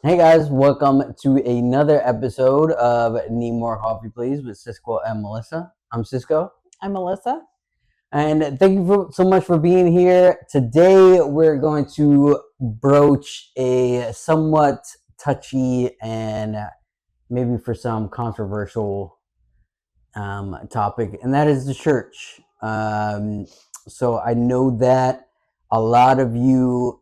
Hey guys, welcome to another episode of Need More Coffee Please with Cisco and Melissa. I'm Cisco, I'm Melissa. and thank you so much for being here. Today we're going to broach a somewhat touchy and maybe for some controversial topic, and that is the church. So I know that a lot of you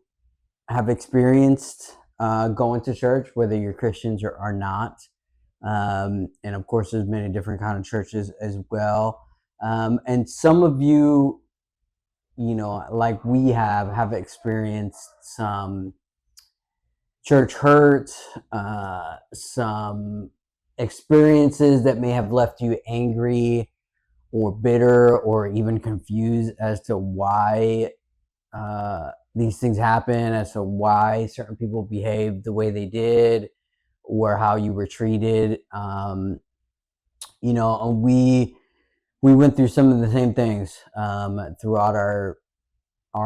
have experienced going to church, whether you're Christians or are not. And of course, there's many different kind of churches as well. And some of you, like we have experienced some church hurt, some experiences that may have left you angry or bitter or even confused as to why these things happen, as to why certain people behaved the way they did or how you were treated. And we went through some of the same things throughout our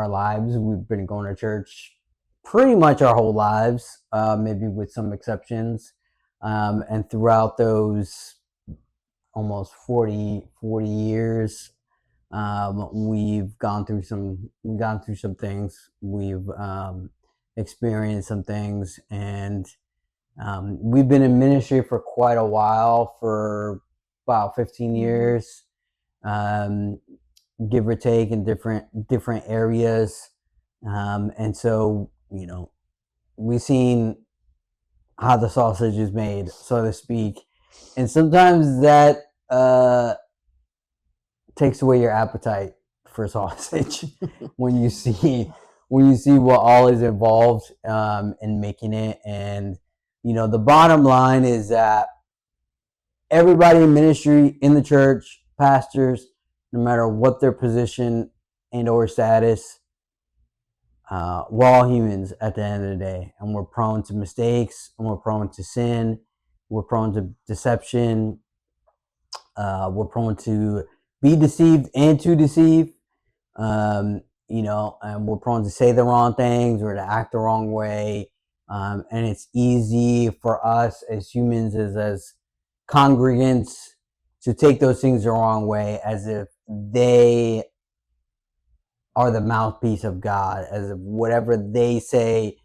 lives. We've been going to church pretty much our whole lives, maybe with some exceptions. And throughout those almost 40 years, we've gone through some things. We've experienced some things, and we've been in ministry for quite a while, for about 15 years, um, give or take, in different areas. And so, we've seen how the sausage is made, so to speak, and sometimes that takes away your appetite for sausage when you see what all is involved in making it. And the bottom line is that everybody in ministry, in the church, pastors, no matter what their position and or status, we're all humans at the end of the day, and we're prone to mistakes, and we're prone to sin, we're prone to deception, we're prone to be deceived and to deceive. And we're prone to say the wrong things or to act the wrong way. And it's easy for us as humans, as congregants, to take those things the wrong way, as if they are the mouthpiece of God, as if whatever they say,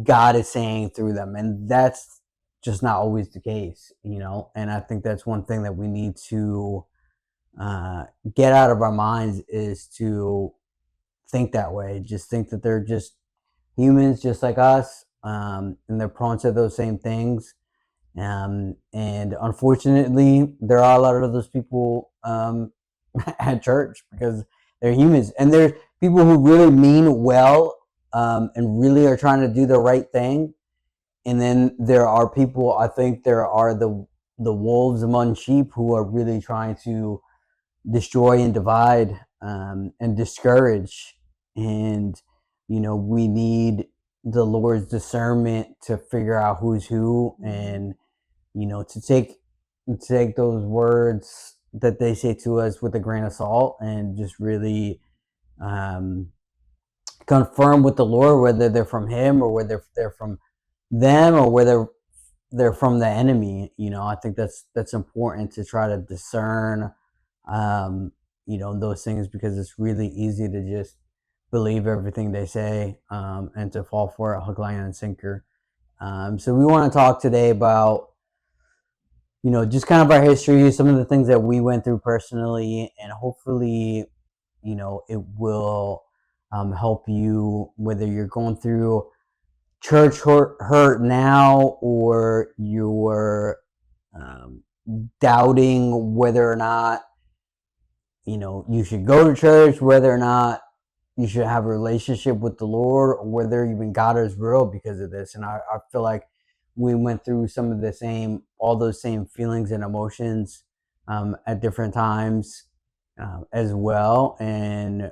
God is saying through them. And that's just not always the case. And I think that's one thing that we need to get out of our minds, is to think that way. Just think that they're just humans, just like us, and they're prone to those same things. And unfortunately, there are a lot of those people at church, because they're humans, and there's people who really mean well, and really are trying to do the right thing. And then there are people, I think there are the wolves among sheep, who are really trying to destroy and divide, and discourage. And we need the Lord's discernment to figure out who's who, and to take those words that they say to us with a grain of salt, and just really um, confirm with the Lord whether they're from Him, or whether they're from them, or whether they're from the enemy. I think that's important, to try to discern those things, because it's really easy to just believe everything they say, and to fall for it hook, line, and sinker. So we want to talk today about just kind of our history, some of the things that we went through personally, and hopefully it will help you, whether you're going through church hurt now, or you're um, doubting whether or not you should go to church, whether or not you should have a relationship with the Lord, or whether even God is real because of this. And I feel like we went through some of all those same feelings and emotions at different times as well. And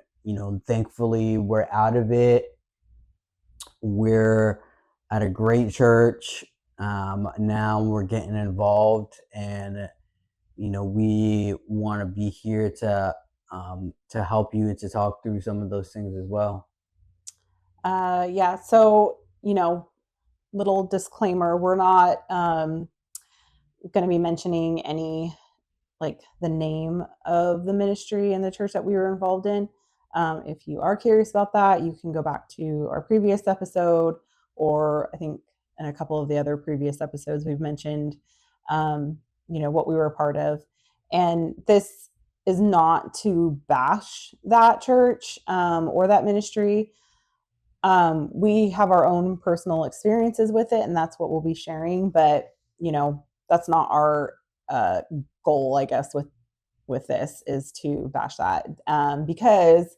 thankfully we're out of it. We're at a great church now. We're getting involved, and we want to be here to help you and to talk through some of those things as well. Yeah. So, little disclaimer, we're not going to be mentioning any, like, the name of the ministry and the church that we were involved in. If you are curious about that, you can go back to our previous episode, or I think in a couple of the other previous episodes we've mentioned, what we were a part of. And this is not to bash that church or that ministry. We have our own personal experiences with it, and that's what we'll be sharing. But that's not our goal, I guess, with this, is to bash that, because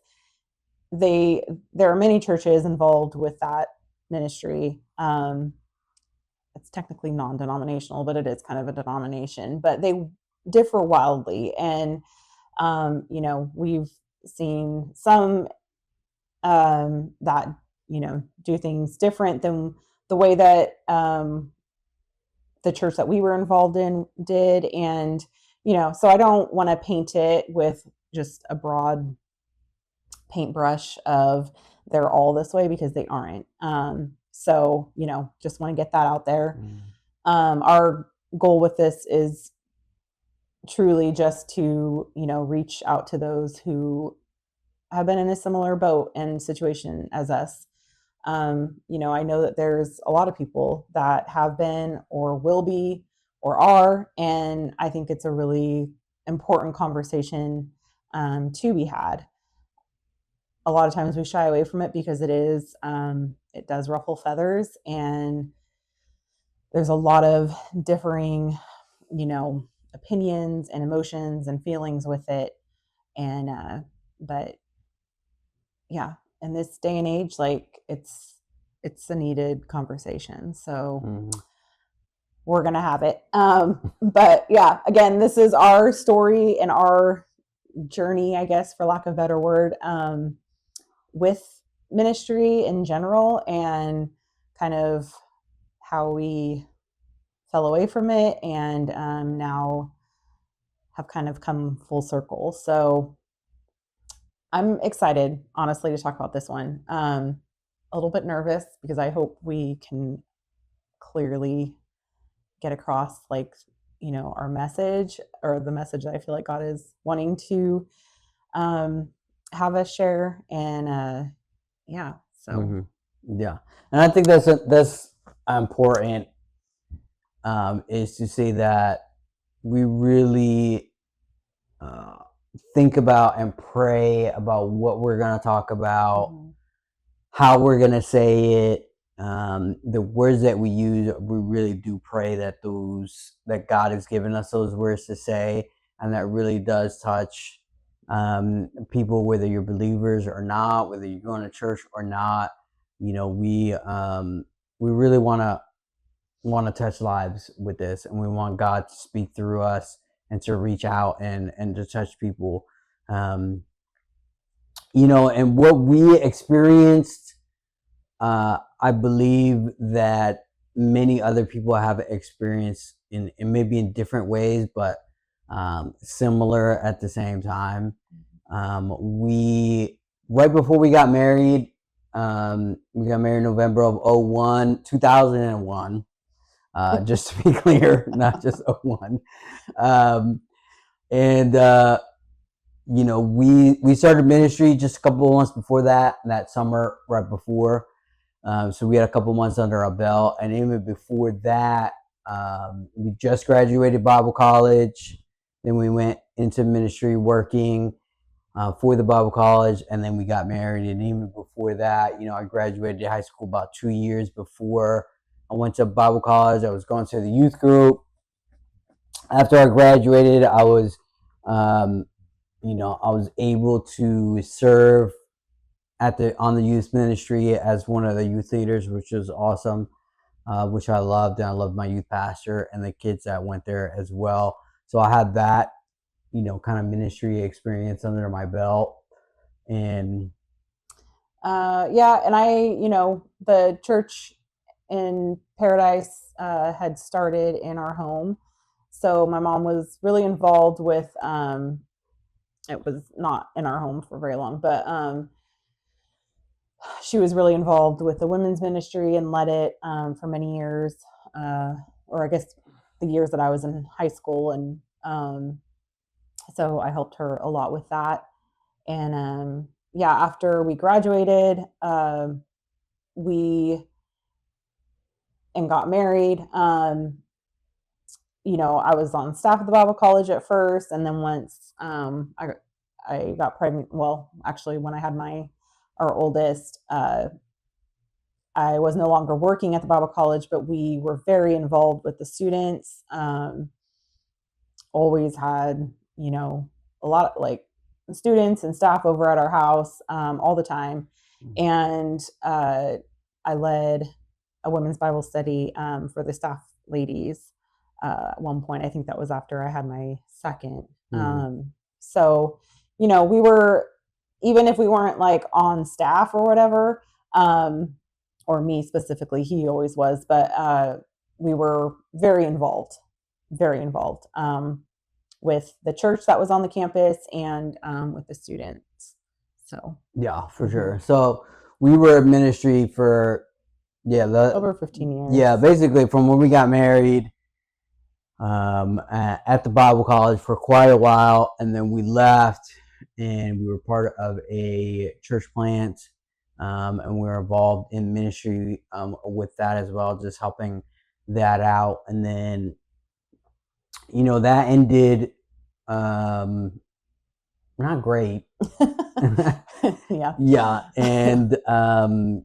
there are many churches involved with that ministry. It's technically non-denominational, but it is kind of a denomination. But they differ wildly, and we've seen some that do things different than the way that the church that we were involved in did. And so I don't want to paint it with just a broad paintbrush of they're all this way, because they aren't. So just want to get that out there. Our goal with this is truly just to reach out to those who have been in a similar boat and situation as us. I know that there's a lot of people that have been or will be or are, and I think it's a really important conversation to be had. A lot of times we shy away from it because it does ruffle feathers, and there's a lot of differing, opinions and emotions and feelings with it. And but yeah, in this day and age, like, it's a needed conversation. So we're gonna have it. But yeah, again, this is our story and our journey, I guess, for lack of a better word, with ministry in general, and kind of how we fell away from it, and now have kind of come full circle. So I'm excited, honestly, to talk about this one. A little bit nervous because I hope we can clearly get across, like, our message, or the message that I feel like God is wanting to have us share. And yeah, so yeah, and I think that's important, is to say that we really think about and pray about what we're going to talk about, how we're going to say it, the words that we use. We really do pray that God has given us those words to say, and that really does touch people, whether you're believers or not, whether you're going to church or not. We really want to touch lives with this, and we want God to speak through us and to reach out and to touch people. And what we experienced, I believe that many other people have experienced in maybe in different ways, but similar at the same time. We right before we got married, we got married in November of 2001. Just to be clear, not just 01. And we started ministry just a couple of months before that summer right before. So we had a couple months under our belt, and even before that, we just graduated Bible college. Then we went into ministry working for the Bible college, and then we got married. And even before that, I graduated high school about 2 years before I went to Bible college. I was going to the youth group. After I graduated, I was able to serve on the youth ministry as one of the youth leaders, which was awesome, which I loved. And I loved my youth pastor and the kids that went there as well. So I had that, kind of ministry experience under my belt. And yeah, and the church in Paradise had started in our home. So my mom was really involved with, it was not in our home for very long, but she was really involved with the women's ministry and led it for many years, or I guess the years that I was in high school. And so I helped her a lot with that. And yeah, after we graduated, we and got married. I was on staff at the Bible college at first, and then once I got pregnant, well, actually, when I had our oldest, I was no longer working at the Bible college, but we were very involved with the students. Always had, a lot of like students and staff over at our house all the time. And I led a women's Bible study for the staff ladies at one point. I think that was after I had my second. So, we were, even if we weren't like on staff or whatever, or me specifically, he always was, but we were very involved with the church that was on the campus and with the students. So yeah, for sure. So we were in ministry for over 15 years. Yeah, basically from when we got married at the Bible college for quite a while, and then we left and we were part of a church plant, and we were involved in ministry with that as well, just helping that out. And then that ended not great. Yeah. And that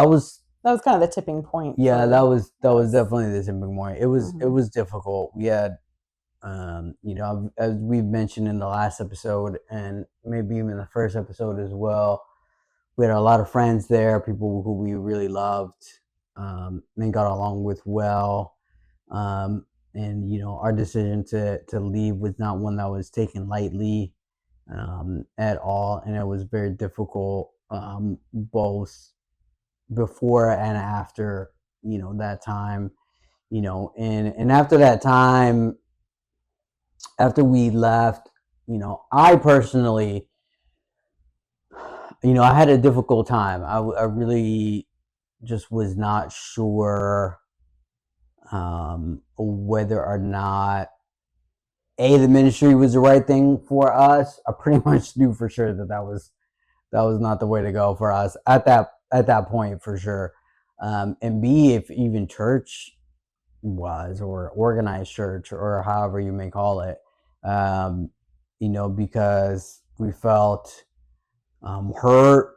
was kind of the tipping point. Yeah, that was definitely the tipping point. It was difficult. We had as we've mentioned in the last episode, and maybe even the first episode as well, we had a lot of friends there, people who we really loved and got along with well. And our decision to leave was not one that was taken lightly at all, and it was very difficult both before and after that time. And after that time, after we left, I personally, I had a difficult time. I really just was not sure whether or not the ministry was the right thing for us. I pretty much knew for sure that was not the way to go for us at that point, for sure. And B, if even church was, or organized church, or however you may call it, because we felt hurt,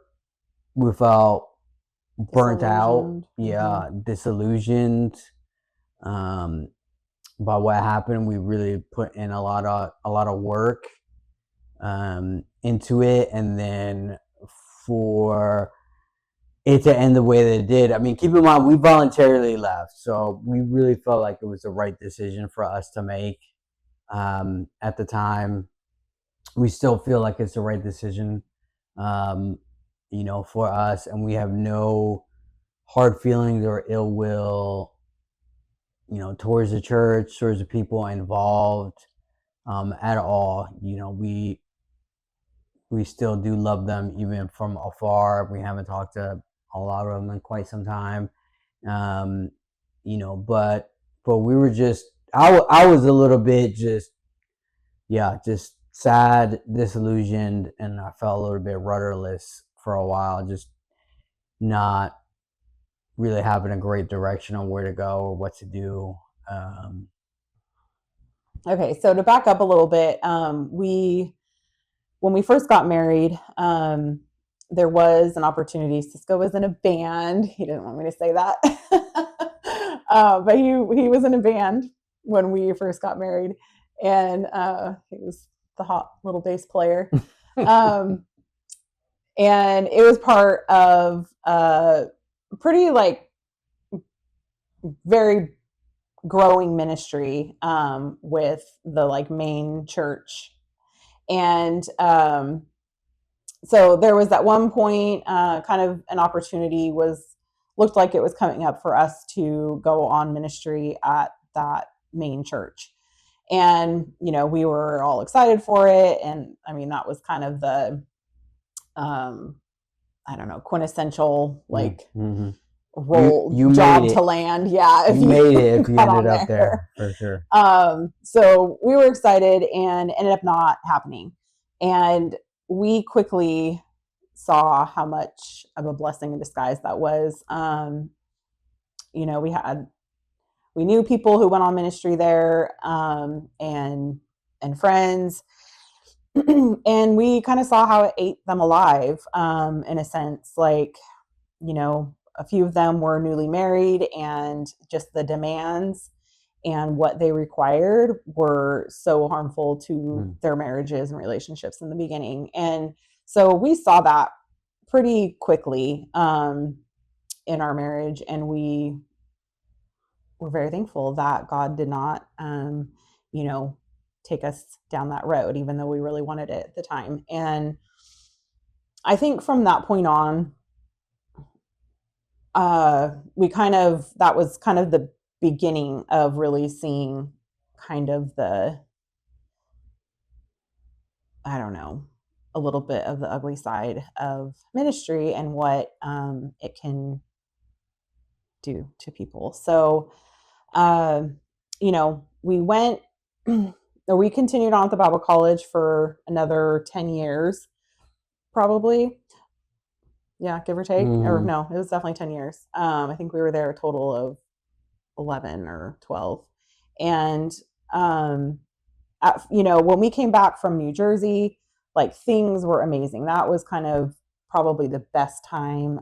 we felt burnt out, disillusioned by what happened. We really put in a lot of work into it, and then for it to end the way that it did. I mean, keep in mind, we voluntarily left, so we really felt like it was the right decision for us to make at the time. We still feel like it's the right decision, for us, and we have no hard feelings or ill will, towards the church, towards the people involved at all. We still do love them even from afar. We haven't talked to a lot of them in quite some time. But we were just, I was a little bit just sad, disillusioned, and I felt a little bit rudderless for a while, just not really having a great direction on where to go or what to do. Okay, so to back up a little bit, when we first got married, there was an opportunity. Cisco was in a band. He didn't want me to say that, but he was in a band when we first got married, and he was the hot little bass player. And it was part of pretty very growing ministry with the main church. And so there was at one point kind of an opportunity looked like it was coming up for us to go on ministry at that main church. And, we were all excited for it. And I mean, that was kind of the I don't know, quintessential like Mm-hmm. role You made job to it. land. Yeah, if You made it you if you got ended on up there. there for sure. So we were excited and ended up not happening. And we quickly saw how much of a blessing in disguise that was. You know, we knew people who went on ministry there, and friends, and we kind of saw how it ate them alive, in a sense. Like, you know, a few of them were newly married, and just the demands and what they required were so harmful to their marriages and relationships in the beginning. And so we saw that pretty quickly, in our marriage, and we were very thankful that God did not, you know, take us down that road, even though we really wanted it at the time. And I think from that point on, that was kind of the beginning of really seeing kind of the, I don't know, a little bit of the ugly side of ministry and what, it can do to people. So, uh, you know, we went, or we continued on at the Bible college for another 10 years, probably. Yeah, give or take. Or Mm-hmm. no, it was definitely 10 years. I think we were there a total of 11 or 12. And, you know, when we came back from New Jersey, like things were amazing. That was kind of probably the best time,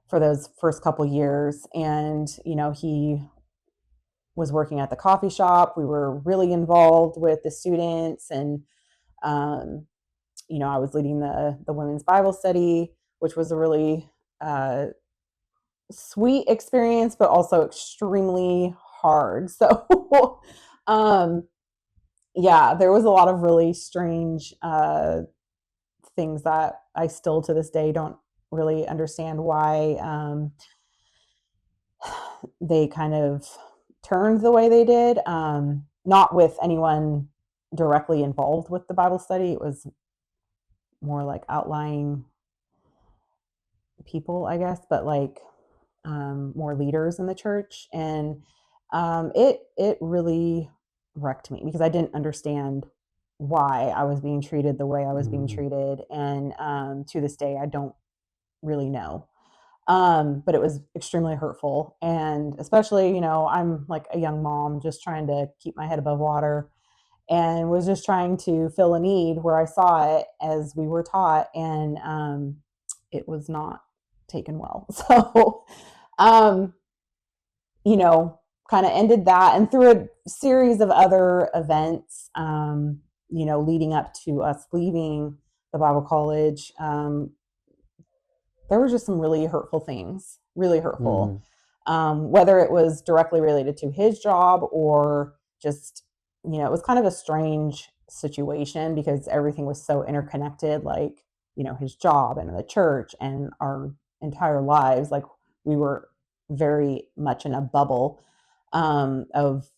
for those first couple years. And, you know, he was working at the coffee shop. We were really involved with the students, and, um, you know, I was leading the women's Bible study, which was a really, sweet experience, but also extremely hard. So, um, yeah, there was a lot of really strange, things that I still to this day don't really understand why, they kind of turned the way they did. Not with anyone directly involved with the Bible study. It was more like outlying people, I guess, but like, more leaders in the church. And, it really wrecked me because I didn't understand why I was being treated the way I was being Mm-hmm. treated. And, to this day, I don't really know. But it was extremely hurtful. And especially, you know, I'm like a young mom just trying to keep my head above water, and was just trying to fill a need where I saw it as we were taught. And, it was not taken well. So, um, you know, kind of ended that. And through a series of other events, you know, leading up to us leaving the Bible college, there were just some really hurtful things, really Mm-hmm. hurtful. Whether it was directly related to his job or just, you know, it was kind of a strange situation because everything was so interconnected, like, you know, his job and the church and our entire lives. Like, we were very much in a bubble, of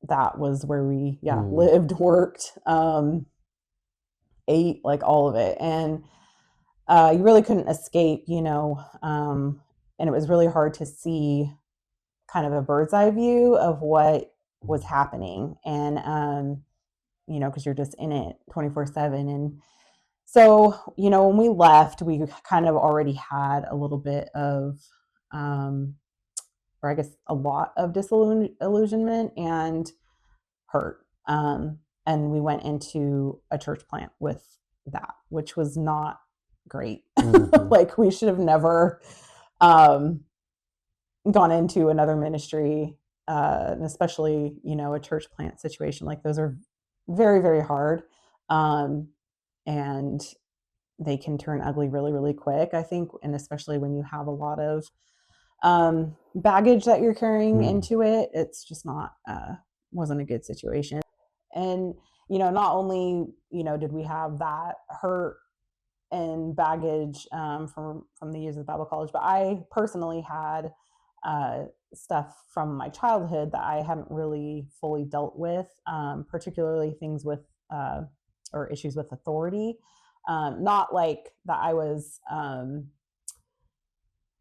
that was where we, yeah, Mm-hmm. lived, worked, ate, like all of it. And, you really couldn't escape, you know, and it was really hard to see kind of a bird's eye view of what was happening. And, you know, because you're just in it 24/7. And so, you know, when we left, we kind of already had a little bit of, um, or I guess a lot of disillusionment and hurt. And we went into a church plant with that, which was not great. Mm-hmm. Like, we should have never, um, gone into another ministry, and especially, you know, a church plant situation. Like, those are very, very hard. Um, and they can turn ugly really, really quick, I think. And especially when you have a lot of, baggage that you're carrying into it, it's just not, wasn't a good situation. And, you know, not only, you know, did we have that hurt and baggage, from the years of Bible college, but I personally had, stuff from my childhood that I hadn't really fully dealt with, particularly things with, or issues with authority. Not like that I was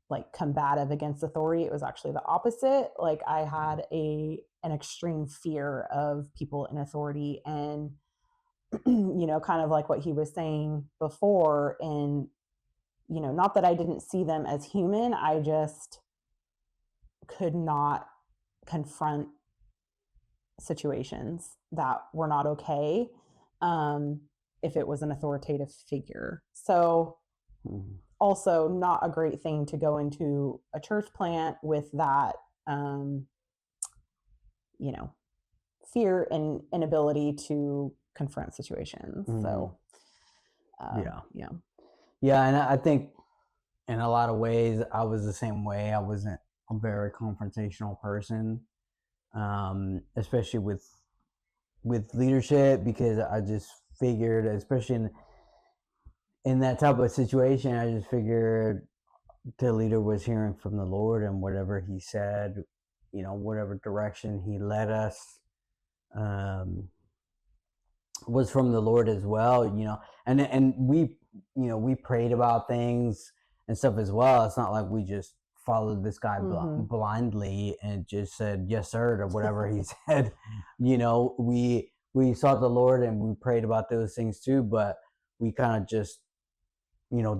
like combative against authority. It was actually the opposite. Like I had an extreme fear of people in authority, and kind of like what he was saying before. And not that I didn't see them as human, I just could not confront situations that were not okay if it was an authoritative figure. So also not a great thing to go into a church plant with that fear and inability to confront situations. So yeah, and I think in a lot of ways I was the same way. I wasn't a very confrontational person, especially with leadership, because I just figured, especially in that type of situation, I just figured the leader was hearing from the Lord, and whatever he said, whatever direction he led us, was from the Lord as well, and we prayed about things and stuff as well. It's not like we just followed this guy blindly and just said yes sir to whatever he said. We sought the Lord and we prayed about those things too, but we kind of just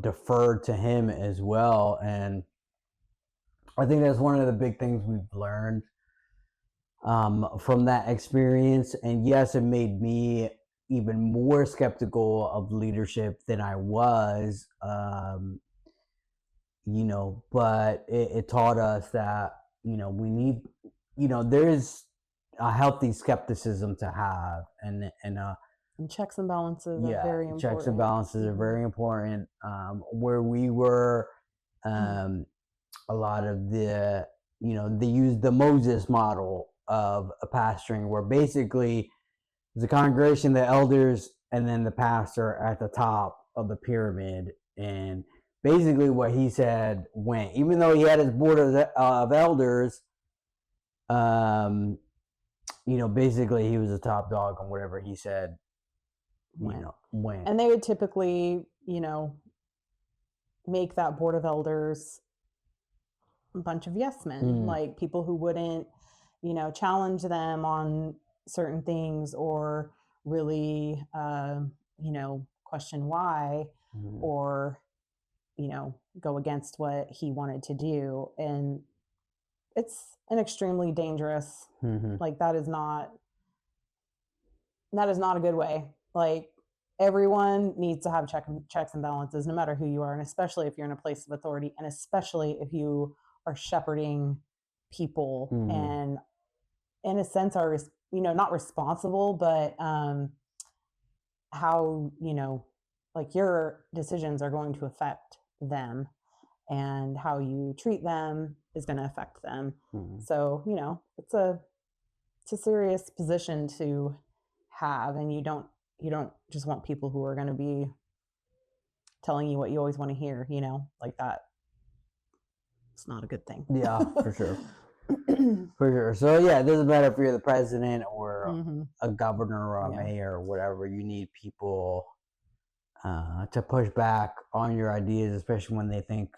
deferred to him as well. And I think that's one of the big things we've learned from that experience. And yes, it made me even more skeptical of leadership than I was, but it taught us that, we need, there is a healthy skepticism to have, and checks and balances are very important. Checks and balances are very important. Where we were, a lot of they use the Moses model of a pastoring, where basically the congregation, the elders, and then the pastor at the top of the pyramid. And basically what he said went, even though he had his board of elders, basically he was the top dog, and whatever he said went. And they would typically, make that board of elders a bunch of yes men, like people who wouldn't, challenge them on certain things, or really, question why, or, go against what he wanted to do. And it's an extremely dangerous, like that is not a good way. Like everyone needs to have checks and balances, no matter who you are. And especially if you're in a place of authority, and especially if you are shepherding people and in a sense are, not responsible, but how, like your decisions are going to affect them, and how you treat them is going to affect them. So, it's a serious position to have, and you don't just want people who are going to be telling you what you always want to hear, like that. It's not a good thing. Yeah, for sure. For sure. So yeah, it doesn't matter if you're the president or a governor or a mayor or whatever. You need people to push back on your ideas, especially when they think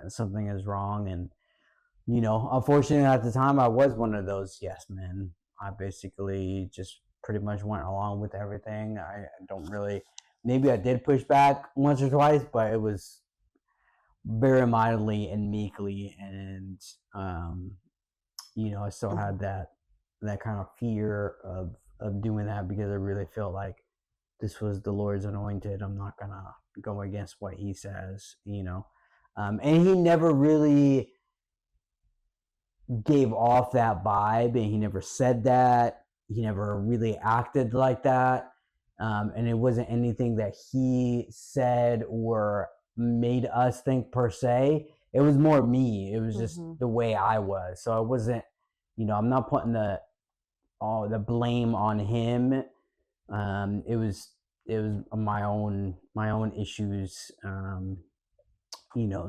something is wrong. And unfortunately, at the time, I was one of those yes men. I basically just pretty much went along with everything. I don't really. Maybe I did push back once or twice, but it was very mildly and meekly, and I still had that kind of fear of doing that, because I really felt like this was the Lord's anointed. I'm not gonna go against what he says, and he never really gave off that vibe, and he never said that. He never really acted like that, and it wasn't anything that he said or made us think per se. It was more me. It was just the way I was. So I wasn't, I'm not putting the blame on him. It was my own issues.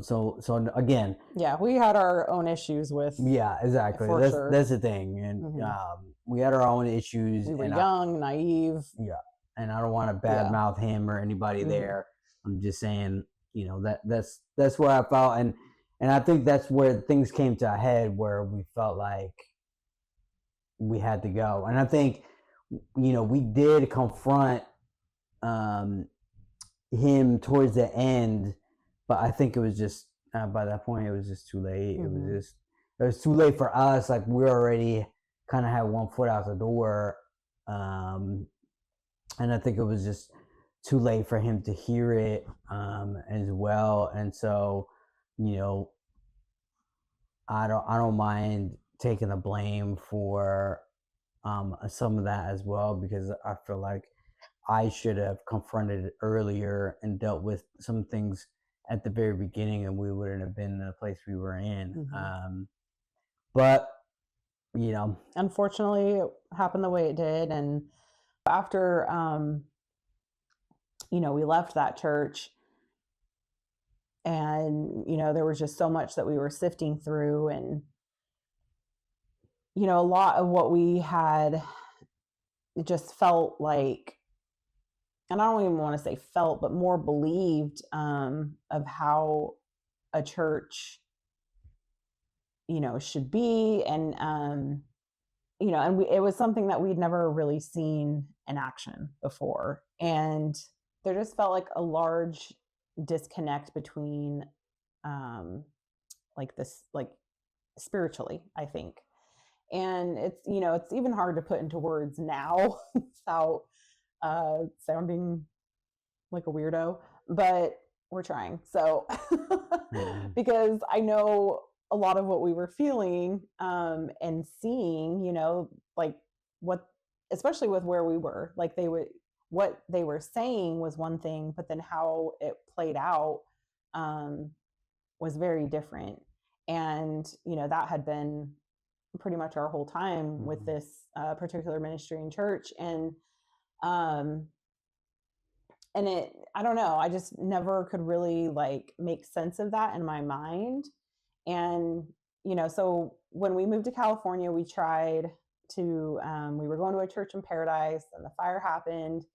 So again. Yeah, we had our own issues with. Yeah, exactly. That's the thing, and we had our own issues. We were young, naive. Yeah, and I don't want to badmouth him or anybody there. I'm just saying, that's where I felt, and I think that's where things came to a head, where we felt like we had to go. And I think, we did confront him towards the end, but I think it was just by that point it was just too late. It was too late for us. Like, we already kind of had one foot out the door, and I think it was just too late for him to hear it as well. And so, I don't mind taking the blame for some of that as well, because I feel like I should have confronted it earlier and dealt with some things at the very beginning, and we wouldn't have been in the place we were in. But unfortunately, it happened the way it did. And after we left that church, and there was just so much that we were sifting through, and a lot of what we had just felt like, and I don't even want to say felt, but more believed of how a church should be. And and it was something that we'd never really seen in action before, and there just felt like a large disconnect between spiritually, I think. And it's it's even hard to put into words now without sounding like a weirdo, but we're trying. So because I know a lot of what we were feeling and seeing, like what, especially with where we were, like what they were saying was one thing, but then how it played out was very different. And that had been pretty much our whole time with this particular ministry and church. And I don't know, I just never could really make sense of that in my mind. And so when we moved to California, we tried to we were going to a church in Paradise, and the fire happened.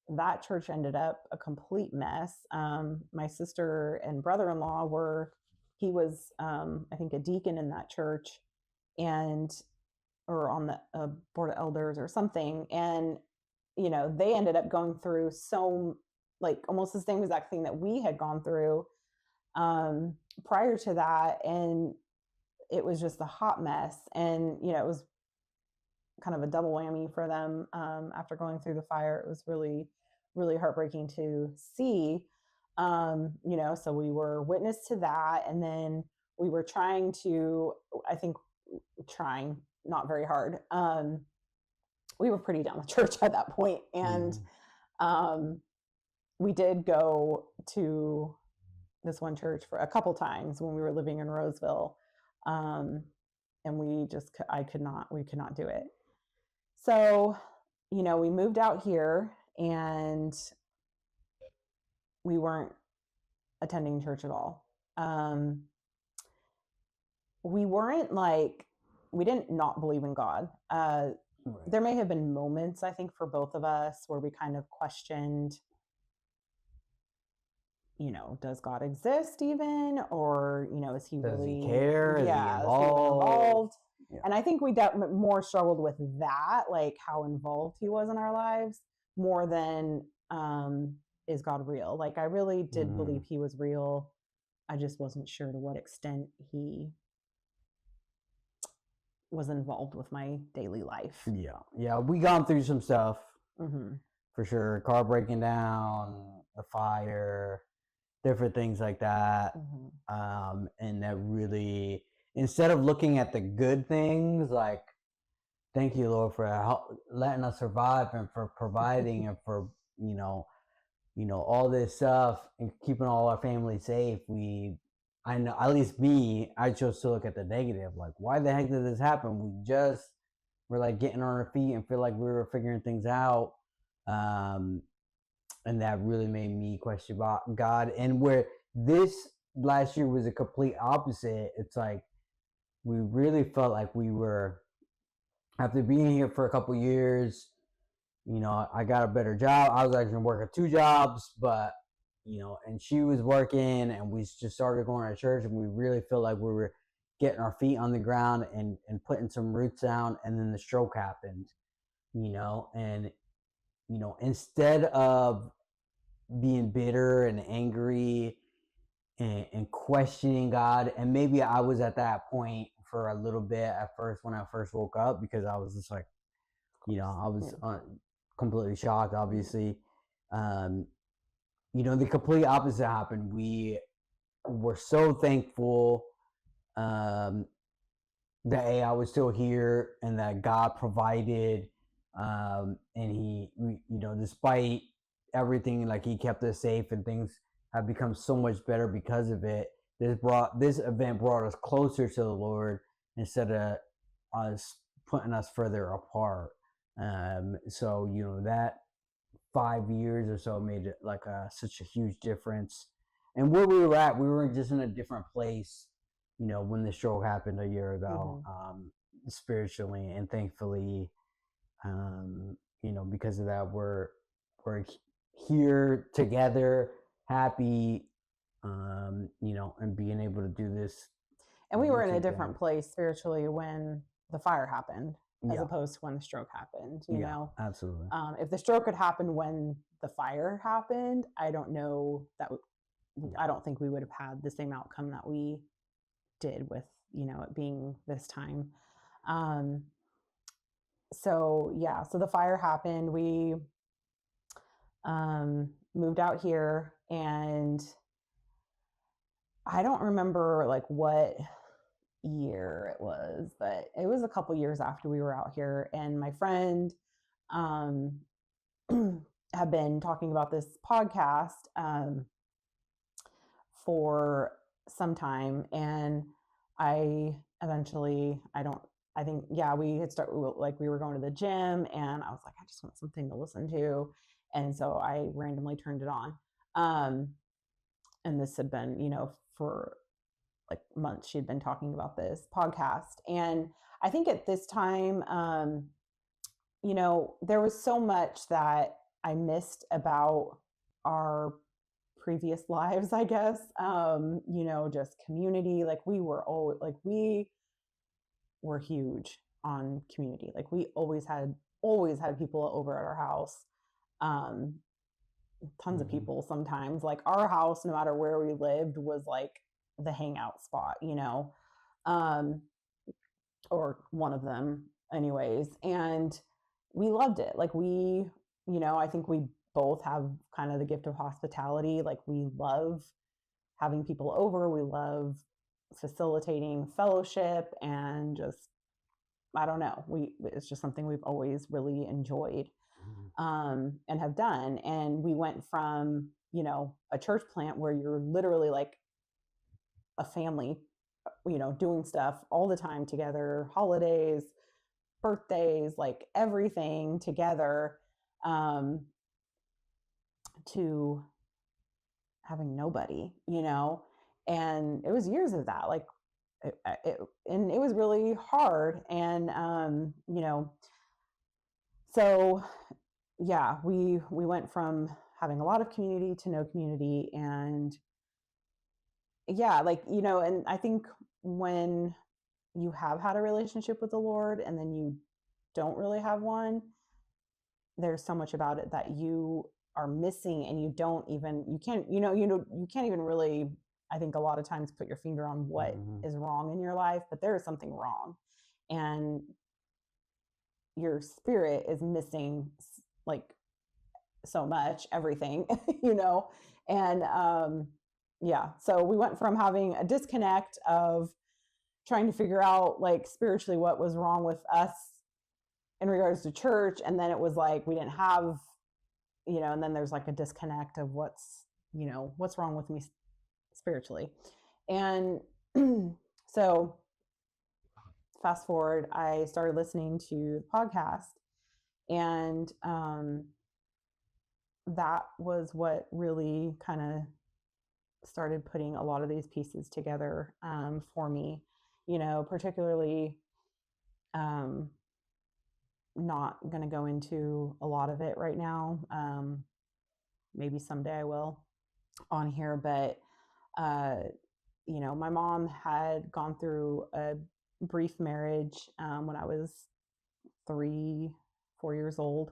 That church ended up a complete mess. My sister and brother-in-law he was I think a deacon in that church, or on the board of elders or something. And they ended up going through almost the same exact thing that we had gone through prior to that. And it was just a hot mess. And it was kind of a double whammy for them after going through the fire. It was really, really heartbreaking to see. So we were witness to that. And then we were trying, not very hard. We were pretty done with church at that point. And we did go to this one church for a couple times when we were living in Roseville. And we could not do it. So, we moved out here, and we weren't attending church at all. We weren't we didn't not believe in God. Right. There may have been moments, I think, for both of us where we kind of questioned, does God exist even? Or, is he does really he care? Is he involved? Yeah. And I think we more struggled with that, how involved he was in our lives, more than is God real? I really did believe he was real. I just wasn't sure to what extent he was involved with my daily life. Yeah, we gone through some stuff for sure. Car breaking down, the fire, different things like that. And that really, instead of looking at the good things, thank you, Lord, for letting us survive, and for providing, and for all this stuff, and keeping all our family safe. I know, at least me, I chose to look at the negative. Why the heck did this happen? We just were getting on our feet and feel like we were figuring things out. And that really made me question about God. And where this last year was a complete opposite. It's we really felt like we were, after being here for a couple years, I got a better job. I was actually working 2 jobs, but and she was working, and we just started going to church, and we really felt like we were getting our feet on the ground and putting some roots down. And then the stroke happened, and instead of being bitter and angry and questioning God, and maybe I was at that point for a little bit at first when I first woke up, because I was just like, I was completely shocked, obviously. The complete opposite happened. We were so thankful that I was still here and that God provided, and despite everything, like He kept us safe, and things have become so much better because of it. This event brought us closer to the Lord instead of us putting us further apart. So that 5 years or so made it like such a huge difference. And where we were at, we were just in a different place, when the stroke happened a year ago, spiritually, and thankfully, because of that, we're here together, happy, and being able to do this. And we were in a different place spiritually when the fire happened, as Yeah. opposed to when the stroke happened. Absolutely. If the stroke had happened when the fire happened, I don't know that. I don't think we would have had the same outcome that we did with it being this time. So the fire happened. We moved out here, and I don't remember like what year it was, but it was a couple years after we were out here, and my friend had been talking about this podcast for some time, and we had started, like, we were going to the gym, and I was like, I just want something to listen to, and so I randomly turned it on, and this had been, for like months she'd been talking about this podcast. And I think at this time, there was so much that I missed about our previous lives, I guess. Just community. Like, we were huge on community. Like, we always had people over at our house. Tons of people sometimes. Like, our house, no matter where we lived, was like the hangout spot, or one of them anyways. And we loved it. Like, I think we both have kind of the gift of hospitality. Like, we love having people over. We love facilitating fellowship, and just, I don't know, it's just something we've always really enjoyed, and have done. And we went from, a church plant where you're literally like a family, doing stuff all the time together, holidays, birthdays, like everything together, to having nobody, and it was years of that. Like, and it was really hard. And, so we went from having a lot of community to no community. And and I think when you have had a relationship with the Lord and then you don't really have one, there's so much about it that you are missing, and you can't even really, I think, a lot of times put your finger on what is wrong in your life, but there is something wrong, and your spirit is missing, like, so much, everything, and so we went from having a disconnect of trying to figure out, like, spiritually what was wrong with us in regards to church, and then it was like we didn't have, and then there's like a disconnect of what's wrong with me spiritually. And so fast forward, I started listening to the podcast, and that was what really kind of started putting a lot of these pieces together, for me, particularly not going to go into a lot of it right now. Maybe someday I will on here, but my mom had gone through a brief marriage when I was 3-4 years old.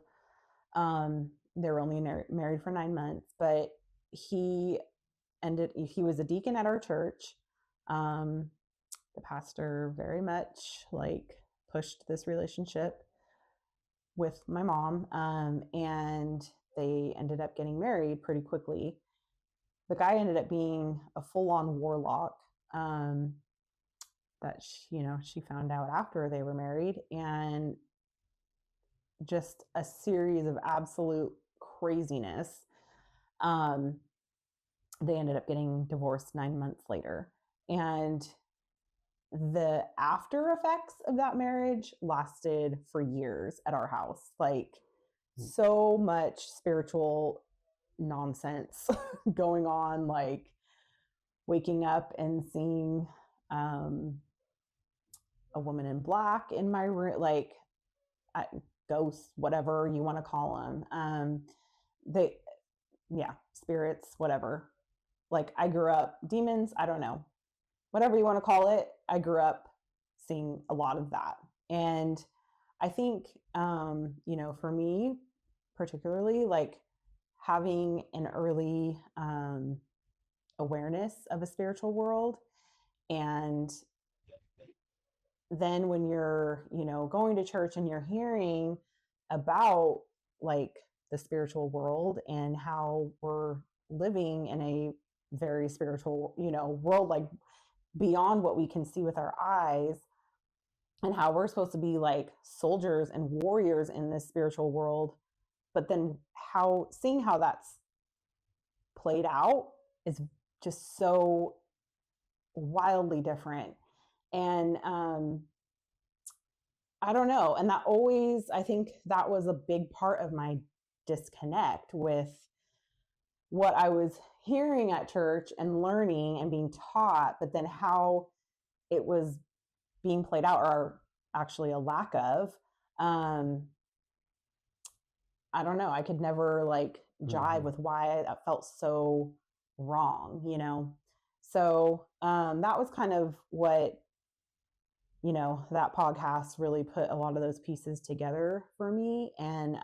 They were only married for 9 months, but he was a deacon at our church. The pastor very much pushed this relationship with my mom, and they ended up getting married pretty quickly. The guy ended up being a full-on warlock, that she found out after they were married, and just a series of absolute craziness. They ended up getting divorced 9 months later, and the after effects of that marriage lasted for years at our house. So much spiritual nonsense going on, waking up and seeing a woman in black in my room, ghosts, whatever you want to call them. Spirits, whatever. I grew up, demons, I don't know, whatever you want to call it. I grew up seeing a lot of that. And I think, for me particularly, having an early awareness of a spiritual world, and then when you're, going to church and you're hearing about the spiritual world and how we're living in a very spiritual, world, beyond what we can see with our eyes, and how we're supposed to be soldiers and warriors in this spiritual world, but then seeing how that's played out is just so wildly different. And I don't know. And I think that was a big part of my disconnect with what I was hearing at church and learning and being taught, but then how it was being played out, or actually a lack of. I don't know. I could never jive with why that felt so wrong, So that was kind of what, that podcast really put a lot of those pieces together for me. And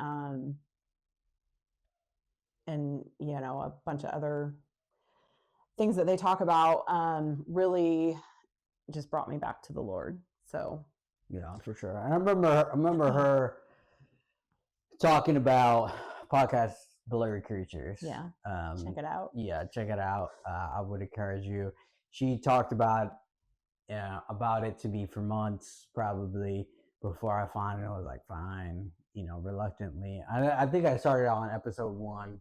a bunch of other things that they talk about really just brought me back to the Lord. So yeah, for sure. And I remember her talking about podcast Blurry Creatures. Yeah, check it out. Yeah, check it out. I would encourage you. She talked about it to me for months, probably, before I finally was like, fine, reluctantly. I think I started on episode 1.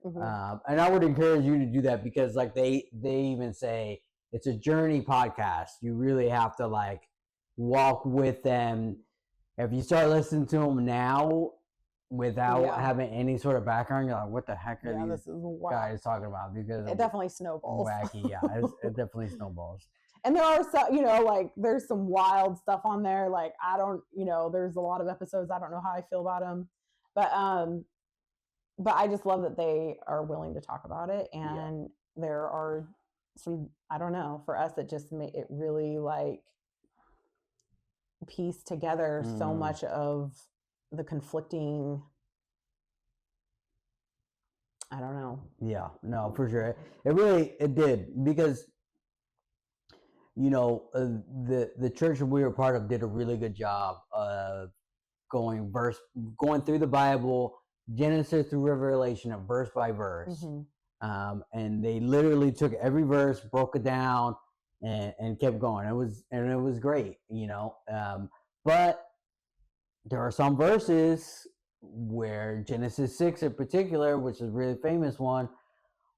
Mm-hmm. And I would encourage you to do that, because they even say it's a journey podcast. You really have to walk with them. If you start listening to them now without having any sort of background, you're like, what the heck are these guys talking about? Because it definitely snowballs. Wacky, yeah, it definitely snowballs. And there are some, there's some wild stuff on there. I don't, there's a lot of episodes, I don't know how I feel about them, but I just love that they are willing to talk about it. And there are some, I don't know, for us, it just made it really piece together so much of the conflicting, I don't know. Yeah, no, for sure. It did, because the church that we were part of did a really good job of going through the Bible, Genesis through Revelation, verse by verse. Mm-hmm. And they literally took every verse, broke it down, and kept going. It was great, but there are some verses where Genesis 6 in particular, which is a really famous one,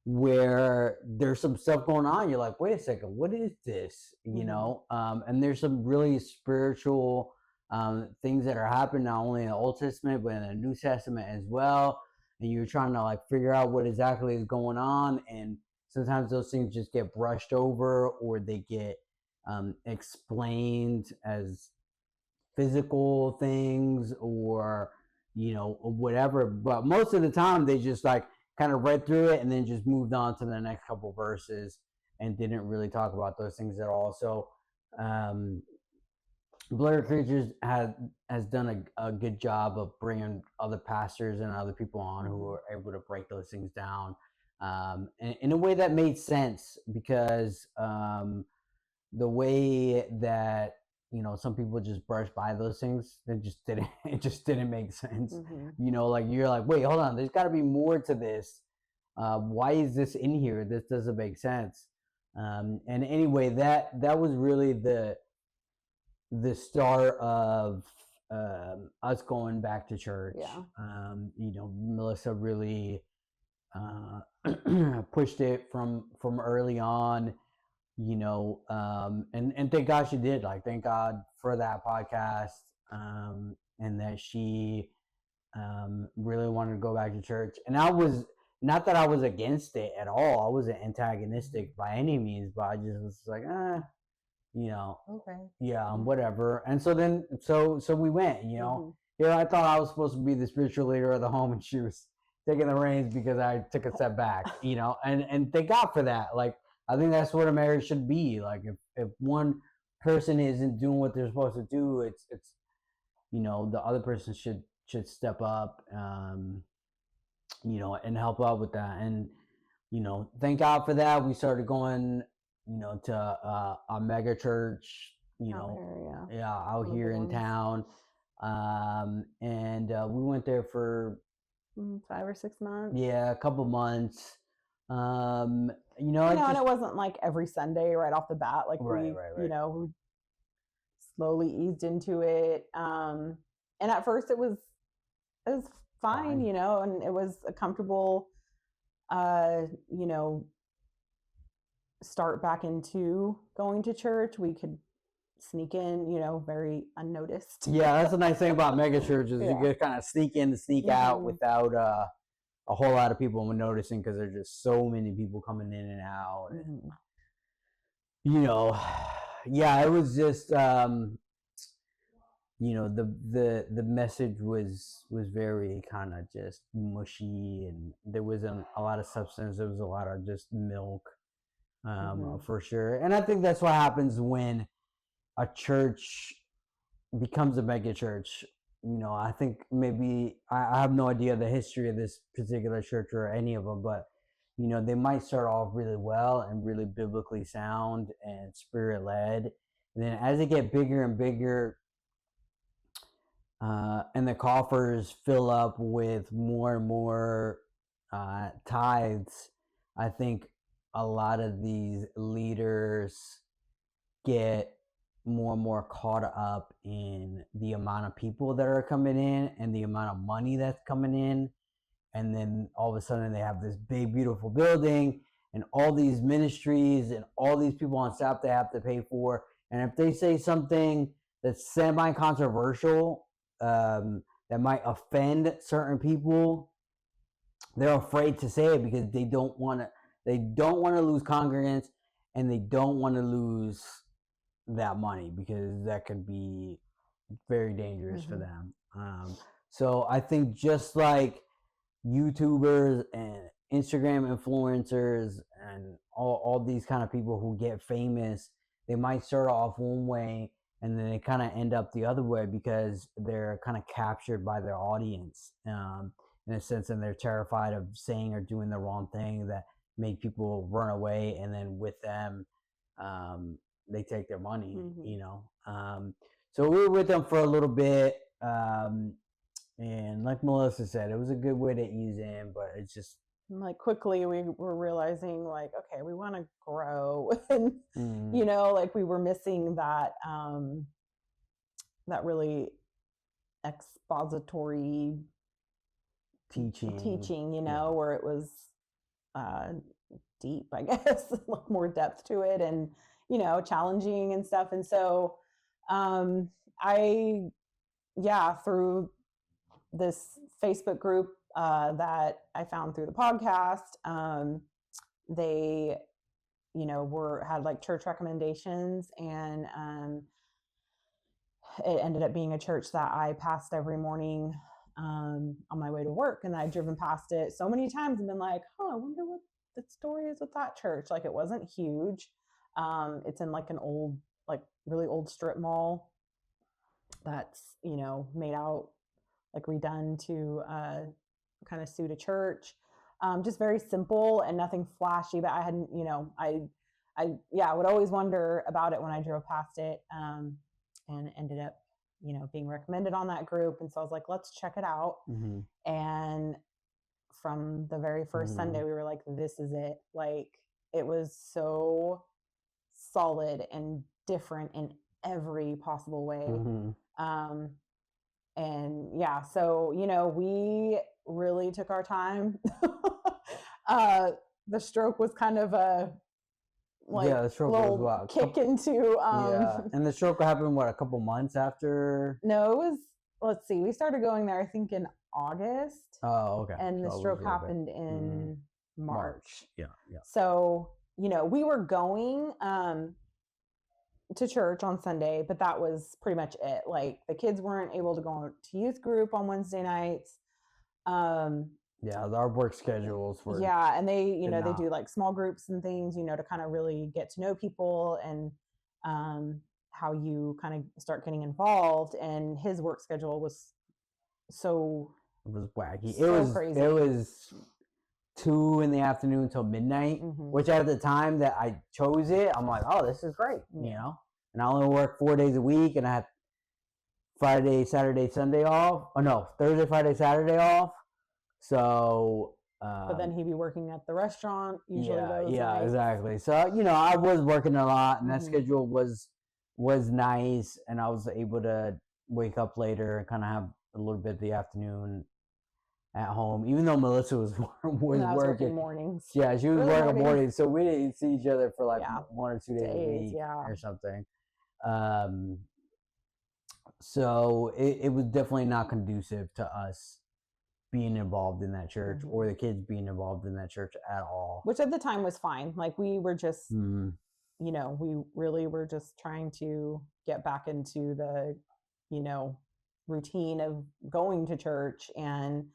where there's some stuff going on. You're like, wait a second, what is this? And there's some really spiritual things that are happening, not only in the Old Testament, but in the New Testament as well. And you're trying to figure out what exactly is going on. And sometimes those things just get brushed over, or they get explained as physical things or, whatever. But most of the time they just like kind of read through it and then just moved on to the next couple verses and didn't really talk about those things at all. So Blurred Creatures has done a good job of bringing other pastors and other people on who are able to break those things down in a way that made sense, because the way that some people just brush by those things, it just didn't make sense. Like you're like, wait, hold on, there's got to be more to this. Why is this in here? This doesn't make sense. And anyway, that was really the start of us going back to church. Yeah. Melissa really pushed it from early on, and thank God she did. Like, thank God for that podcast, and that she really wanted to go back to church. And I was not that I was against it at all. I wasn't antagonistic by any means, but I just was like, okay, yeah, whatever. And so then, so we went. I thought I was supposed to be the spiritual leader of the home, and she was taking the reins because I took a step back. And thank God for that. Like, I think that's what a marriage should be. Like, if one person isn't doing what they're supposed to do, it's the other person should step up, and help out with that. And thank God for that. We started going to a mega church, out here in town. And we went there for 5 or 6 months. Yeah, a couple months. And it wasn't like every Sunday right off the bat. Like right. we slowly eased into it. And at first it was fine, and it was a comfortable, start back into going to church. We could sneak in, very unnoticed. Yeah, that's the nice thing about mega churches. You can kind of sneak in, sneak out without a whole lot of people noticing, because there's just so many people coming in and out. And, it was just, the message was very kind of just mushy, and there wasn't a lot of substance. There was a lot of just milk, for sure. And I think that's what happens when a church becomes a mega church. I think maybe I have no idea the history of this particular church or any of them, but they might start off really well and really biblically sound and spirit led, and then as they get bigger and bigger, and the coffers fill up with more and more tithes, I think a lot of these leaders get more and more caught up in the amount of people that are coming in and the amount of money that's coming in. And then all of a sudden they have this big, beautiful building and all these ministries and all these people on staff they have to pay for. And if they say something that's semi-controversial, that might offend certain people, they're afraid to say it because they don't want to lose congregants, and they don't want to lose that money, because that could be very dangerous for them. So I think just like YouTubers and Instagram influencers and all these kind of people who get famous, they might start off one way and then they kind of end up the other way because they're kind of captured by their audience, in a sense, and they're terrified of saying or doing the wrong thing that make people run away, and then with them they take their money. So we were with them for a little bit, and like Melissa said, it was a good way to ease in, but it's just like quickly we were realizing, like, okay, we want to grow, and like we were missing that that really expository teaching, where it was deep, I guess, more depth to it, and challenging and stuff. And so through this Facebook group that I found through the podcast, they had like church recommendations, and it ended up being a church that I passed every morning on my way to work, and I'd driven past it so many times and been like, oh, I wonder what the story is with that church. Like, it wasn't huge. It's in like an old, like really old strip mall that's, made out, like redone to kind of suit a church. Just very simple and nothing flashy, but I hadn't, I would always wonder about it when I drove past it, and ended up, being recommended on that group. And so I was like, let's check it out. Mm-hmm. And from the very 1st Sunday, we were like, this is it. Like, it was so solid and different in every possible way. And yeah, so, we really took our time. The stroke was kind of a the stroke little was kick into and the stroke happened a couple months after? No, it was, let's see, we started going there I think in August. Oh, okay. And the stroke happened in March. Yeah. So, we were going to church on Sunday, but that was pretty much it. Like, the kids weren't able to go to youth group on Wednesday nights. Our work schedules were. Yeah, and they, they do like small groups and things, to kind of really get to know people and how you kind of start getting involved. And his work schedule was so. It was wacky. So it was crazy. It was 2 in the afternoon till midnight, which at the time that I chose it, I'm like, oh, this is great, And I only work 4 days a week, and I had Friday, Saturday, Sunday off. Oh no, Thursday, Friday, Saturday off. So. But then he'd be working at the restaurant usually. Yeah, exactly. So I was working a lot, and that schedule was nice, and I was able to wake up later and kind of have a little bit of the afternoon at home, even though Melissa was working mornings. Yeah, she was working mornings, so we didn't see each other for like 1 or 2 days a week or something. So it was definitely not conducive to us being involved in that church or the kids being involved in that church at all. Which at the time was fine. Like, we were just, we really were just trying to get back into the, routine of going to church and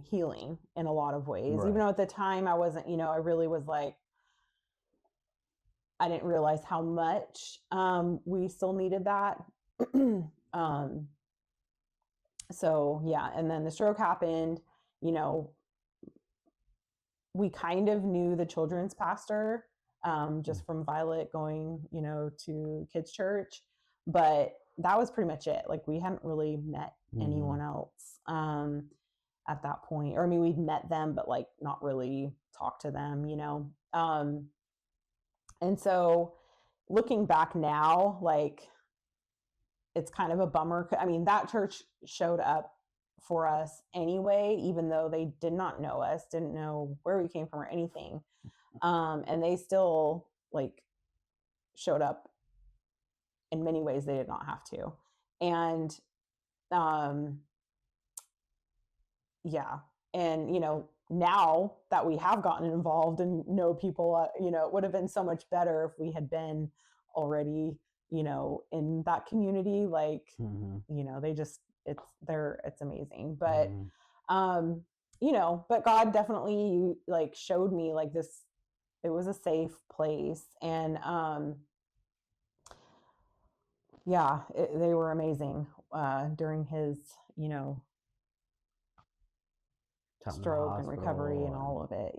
healing in a lot of ways. Right. Even though at the time I wasn't, I really was like, I didn't realize how much we still needed that. So yeah, and then the stroke happened, we kind of knew the children's pastor, just from Violet going, to kids' church, but that was pretty much it. Like, we hadn't really met anyone else at that point. Or I mean, we'd met them, but like not really talked to them, and so looking back now, like, it's kind of a bummer. I mean, that church showed up for us anyway, even though they did not know us, didn't know where we came from or anything. And they still like showed up in many ways they did not have to. And and now that we have gotten involved and know people, it would have been so much better if we had been already in that community. Like, they just, it's amazing. But but God definitely like showed me like this, it was a safe place. And they were amazing during his stroke and recovery and all of it.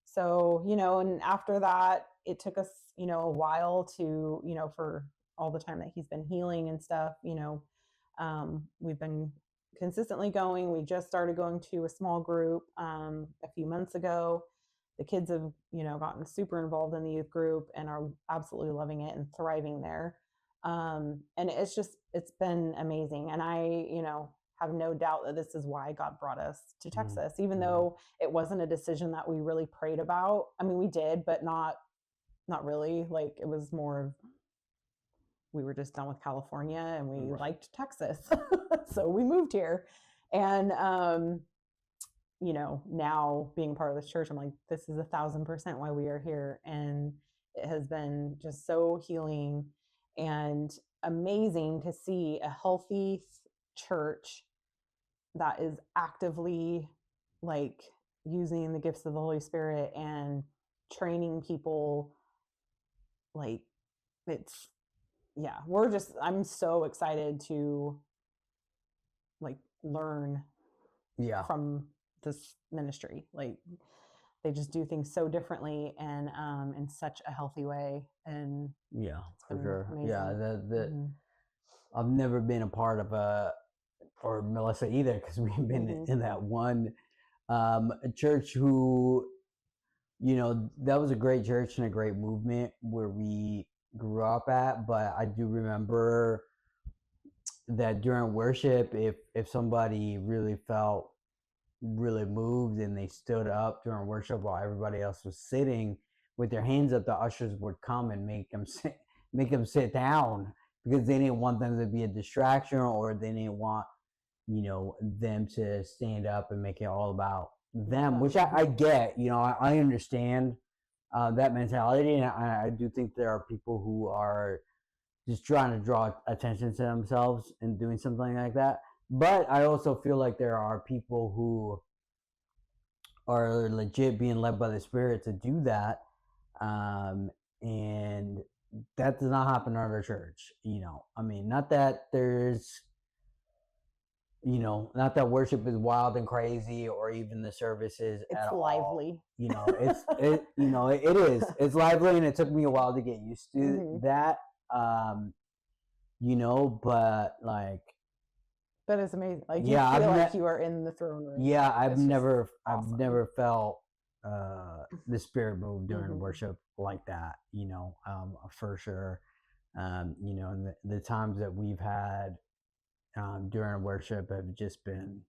So and after that, it took us a while to for all the time that he's been healing and stuff. We've been consistently going. We just started going to a small group a few months ago. The kids have gotten super involved in the youth group and are absolutely loving it and thriving there. And it's been amazing. And I have no doubt that this is why God brought us to Texas, even though it wasn't a decision that we really prayed about. I mean, we did, but not really. Like, it was more of, we were just done with California and we liked Texas. So we moved here. And, now being part of this church, I'm like, this is 1,000% why we are here. And It has been just so healing and amazing to see a healthy church that is actively like using the gifts of the Holy Spirit and training people. Like, it's, yeah, I'm so excited to like learn from this ministry. Like, they just do things so differently and in such a healthy way. And Yeah, for sure. amazing. Yeah, I've never been a part of or Melissa either, because we've been in that one church who, that was a great church and a great movement where we grew up at. But I do remember that during worship, if somebody really felt really moved and they stood up during worship while everybody else was sitting with their hands up, the ushers would come and make them sit down, because they didn't want them to be a distraction, or they didn't want them to stand up and make it all about them, which I get. I understand that mentality, and I do think there are people who are just trying to draw attention to themselves and doing something like that. But I also feel like there are people who are legit being led by the Spirit to do that, and that does not happen in our church. I mean, not that not that worship is wild and crazy, or even the services it's lively. It is. It's lively, and it took me a while to get used to that. But like, but it's amazing. Like, you feel like you are in the throne room. Yeah, I've never felt the Spirit move during worship like that. For sure. And the times that we've had during worship have just been,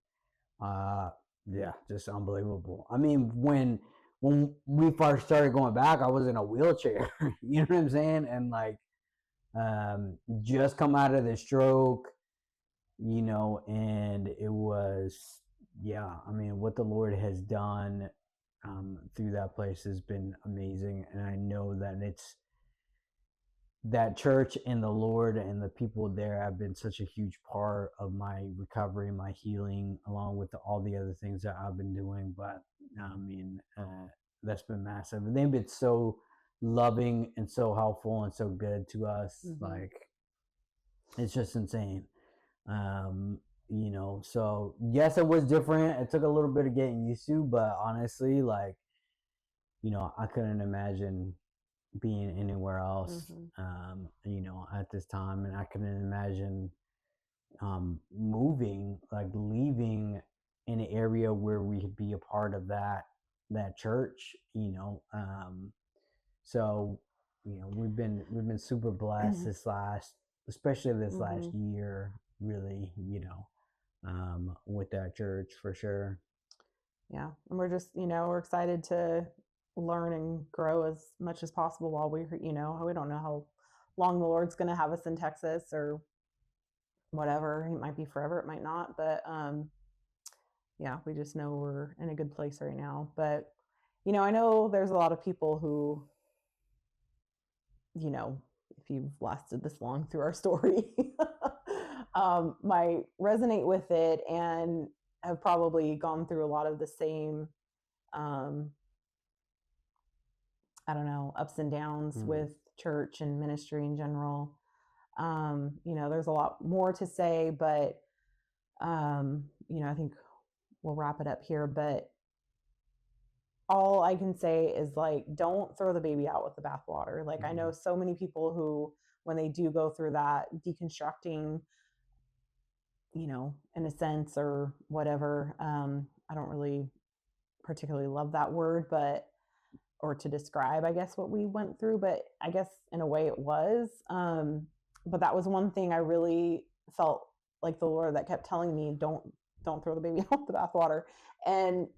just unbelievable. I mean, when we first started going back, I was in a wheelchair. You know what I'm saying? And like, just come out of the stroke, and it was, I mean, what the Lord has done through that place has been amazing. And I know that it's that church and the Lord and the people there have been such a huge part of my recovery, my healing, along with all the other things that I've been doing. But I mean, that's been massive. And they've been so loving and so helpful and so good to us. Like, it's just insane. So yes, it was different. It took a little bit of getting used to, but honestly, like, I couldn't imagine being anywhere else, at this time. And I couldn't imagine moving, like leaving an area where we could be a part of that church, so we've been super blessed especially this last year, really, with that church, for sure. Yeah, and we're just, we're excited to learn and grow as much as possible while we don't know how long the Lord's going to have us in Texas or whatever. It might be forever, it might not, but yeah, we just know we're in a good place right now. But I know there's a lot of people who, if you've lasted this long through our story, might resonate with it and have probably gone through a lot of the same, I don't know, ups and downs with church and ministry in general. There's a lot more to say, but, I think we'll wrap it up here. But all I can say is, like, don't throw the baby out with the bathwater. Like, I know so many people who, when they do go through that deconstructing, in a sense or whatever, I don't really particularly love that word, or to describe, I guess, what we went through, but I guess in a way it was. But that was one thing I really felt like the Lord that kept telling me, don't throw the baby out with the bathwater. And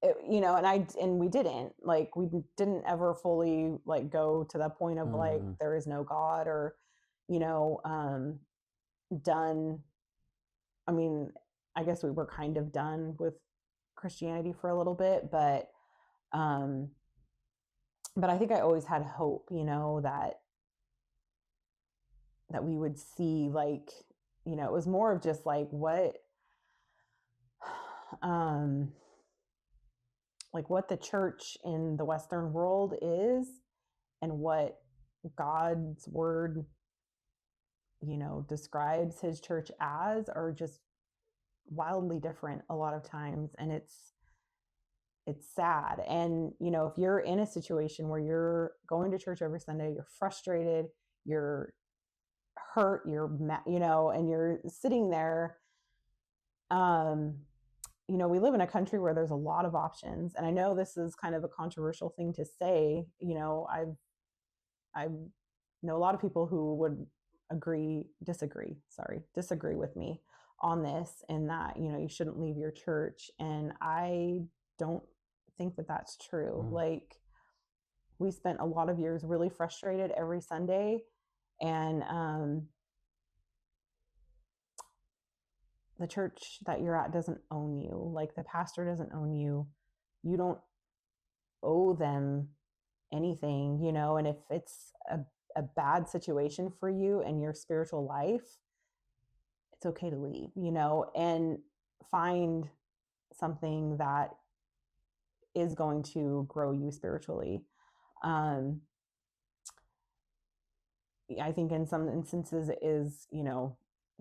and we didn't ever fully like go to that point of like, there is no God, or, done. I mean, I guess we were kind of done with Christianity for a little bit, but but I think I always had hope, that we would see, like, it was more of just like um what the church in the Western world is and what God's word, describes his church as are just wildly different a lot of times. And it's sad. And, if you're in a situation where you're going to church every Sunday, you're frustrated, you're hurt, and you're sitting there, we live in a country where there's a lot of options. And I know this is kind of a controversial thing to say. I know a lot of people who would disagree with me on this, and that, you shouldn't leave your church. And I don't think that that's true. Like, we spent a lot of years really frustrated every Sunday, and the church that you're at doesn't own you. Like, the pastor doesn't own you. You don't owe them anything, and if it's a bad situation for you and your spiritual life, it's okay to leave, and find something that is going to grow you spiritually. I think in some instances it is,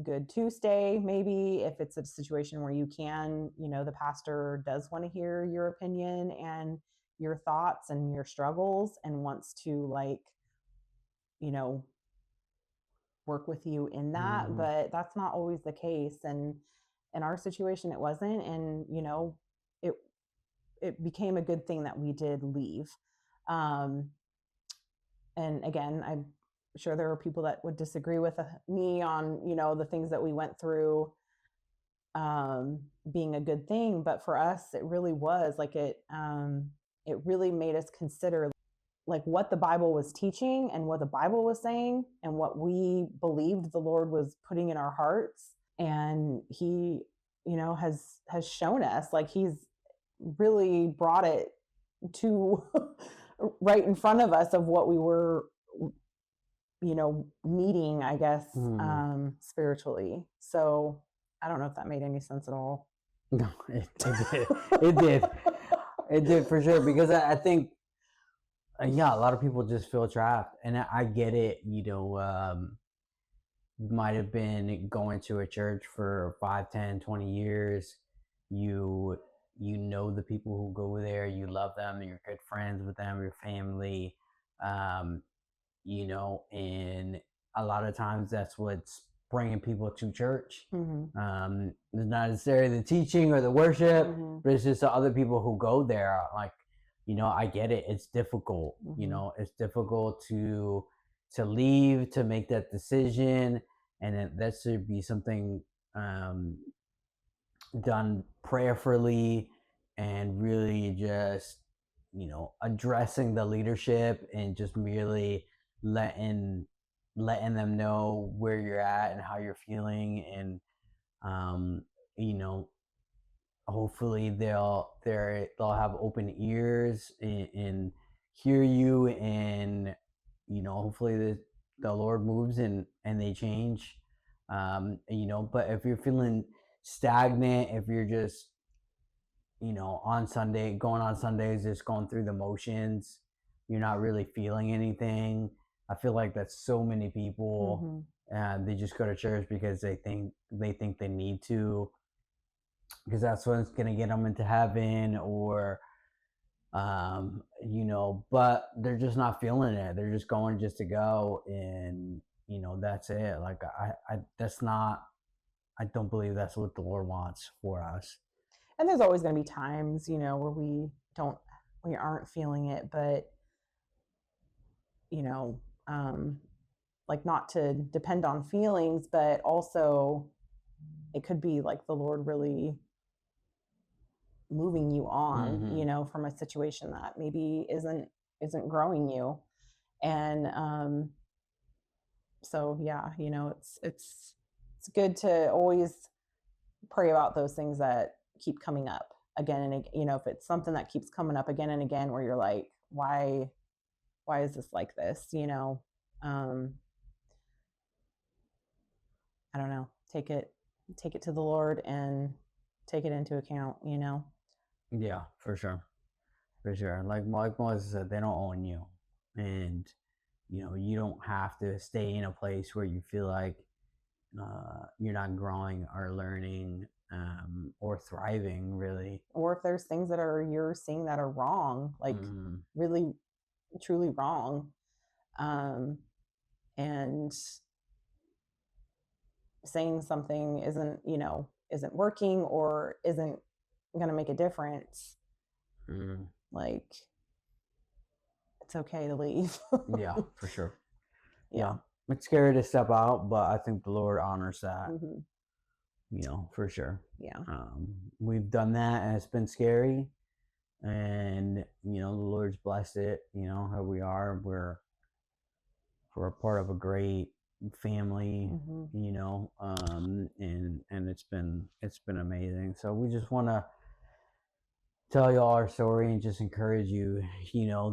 good to stay, maybe if it's a situation where you can, the pastor does want to hear your opinion and your thoughts and your struggles and wants to, like, work with you in that. But that's not always the case. And in our situation, it wasn't. And, it became a good thing that we did leave. And again, I'm sure there are people that would disagree with me on, the things that we went through being a good thing. But for us, it really was like it really made us consider, like, what the Bible was teaching and what the Bible was saying and what we believed the Lord was putting in our hearts. And he, has shown us, like, he's really brought it to right in front of us of what we were, needing, I guess, spiritually. So I don't know if that made any sense at all. No, it did. It did. It did for sure. Because I think, yeah, a lot of people just feel trapped, and I get it. Might have been going to a church for 5, 10, 20 years. You know the people who go there. You love them. You're good friends with them. Your family. And a lot of times that's what's bringing people to church. It's not necessarily the teaching or the worship, but it's just the other people who go there. Like, I get it. It's difficult. It's difficult to leave, to make that decision, and that should be something done prayerfully and really just addressing the leadership and just merely letting them know where you're at and how you're feeling, and hopefully they'll have open ears and hear you, and hopefully the Lord moves and they change. But if you're feeling stagnant, if you're just going on Sundays, just going through the motions, you're not really feeling anything. I feel like that's so many people, and they just go to church because they think they need to, because that's what's going to get them into heaven, or but they're just not feeling it. They're just going just to go, and that's it. Like, I don't believe that's what the Lord wants for us. And there's always going to be times, where we aren't feeling it, but like, not to depend on feelings, but also it could be like the Lord really moving you on, from a situation that maybe isn't growing you. And so yeah, it's good to always pray about those things that keep coming up again and again. If it's something that keeps coming up again and again, where you're like, why why is this like this? You know, I don't know, take it to the Lord and take it into account, you know? Yeah, for sure. For sure. Like Melissa said, they don't own you. And, you don't have to stay in a place where you feel like you're not growing or learning or thriving, really. Or if there's things that you're seeing that are wrong, like really, truly wrong, and saying something isn't working or isn't going to make a difference, like, it's okay to leave. Yeah, for sure. Yeah. It's scary to step out, but I think the Lord honors that, for sure. Yeah. We've done that and it's been scary, and, the Lord's blessed it, how we are. We're a part of a great family, and it's been amazing. So we just want to tell you all our story and just encourage you,